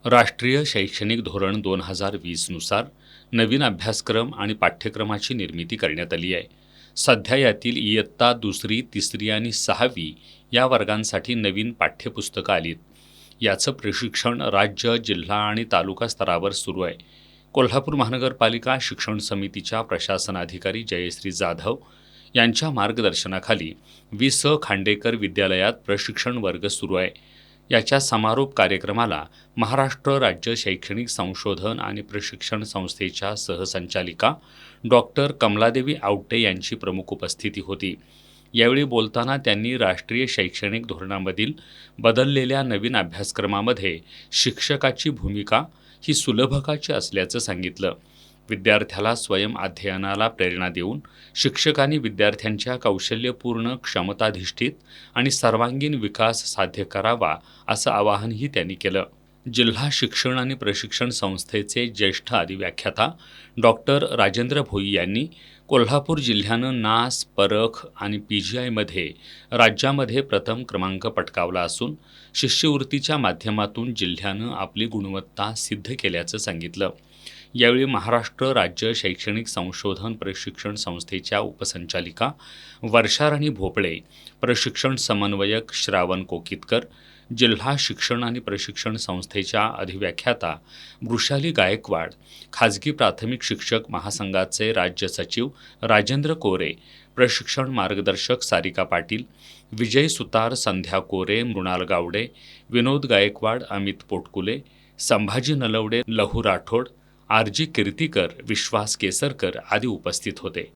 राष्ट्रीय शैक्षणिक धोरण 2020 नुसार नवीन अभ्यासक्रम आणि पाठ्यक्रमाची निर्मिती करण्यात आली आहे. सध्या यातील इयत्ता दुसरी, तिसरी आणि 6वी या वर्गांसाठी नवीन पाठ्यपुस्तकं आलीत. याचं प्रशिक्षण राज्य, जिल्हा आणि तालुका स्तरावर सुरू आहे. कोल्हापूर महानगरपालिका शिक्षण समितीच्या प्रशासनाधिकारी जयश्री जाधव यांच्या मार्गदर्शनाखाली खांडेकर विद्यालयात प्रशिक्षण वर्ग सुरू आहे. याच्या समारोप कार्यक्रमाला महाराष्ट्र राज्य शैक्षणिक संशोधन आणि प्रशिक्षण संस्थेच्या सहसंचालिका डॉक्टर कमलादेवी आवटे यांची प्रमुख उपस्थिती होती. यावेळी बोलताना त्यांनी राष्ट्रीय शैक्षणिक धोरणामधील बदललेल्या नवीन अभ्यासक्रमामध्ये शिक्षकाची भूमिका ही सुलभकाची असल्याचं सांगितलं. विद्यार्थ्याला स्वयं अध्ययनाला प्रेरणा देऊन शिक्षकांनी विद्यार्थ्यांच्या कौशल्यपूर्ण, क्षमताधिष्ठित आणि सर्वांगीण विकास साध्य करावा असं आवाहनही त्यांनी केलं. जिल्हा शिक्षण आणि प्रशिक्षण संस्थेचे ज्येष्ठ अधिव्याख्याता डॉक्टर राजेंद्र भोई यांनी कोल्हापूर जिल्ह्यानं नास, परख आणि PGIमध्ये राज्यामध्ये प्रथम क्रमांक पटकावला असून शिष्यवृत्तीच्या माध्यमातून जिल्ह्यानं आपली गुणवत्ता सिद्ध केल्याचं सांगितलं. यावेळी महाराष्ट्र राज्य शैक्षणिक संशोधन प्रशिक्षण संस्थेच्या उपसंचालिका वर्षा राणी भोपळे, प्रशिक्षण समन्वयक श्रावण कोकितकर, जिल्हा शिक्षण आणि प्रशिक्षण संस्थेच्या अधिव्याख्याता वृषाली गायकवाड, खाजगी प्राथमिक शिक्षक महासंघाचे राज्य सचिव राजेंद्र कोरे, प्रशिक्षण मार्गदर्शक सारिका पाटील, विजय सुतार, संध्या कोरे, मृणाल गावडे, विनोद गायकवाड, अमित पोटकुले, संभाजी नलवडे, लहू राठोड, RG कीर्तीकर, विश्वास केसरकर आदी उपस्थित होते.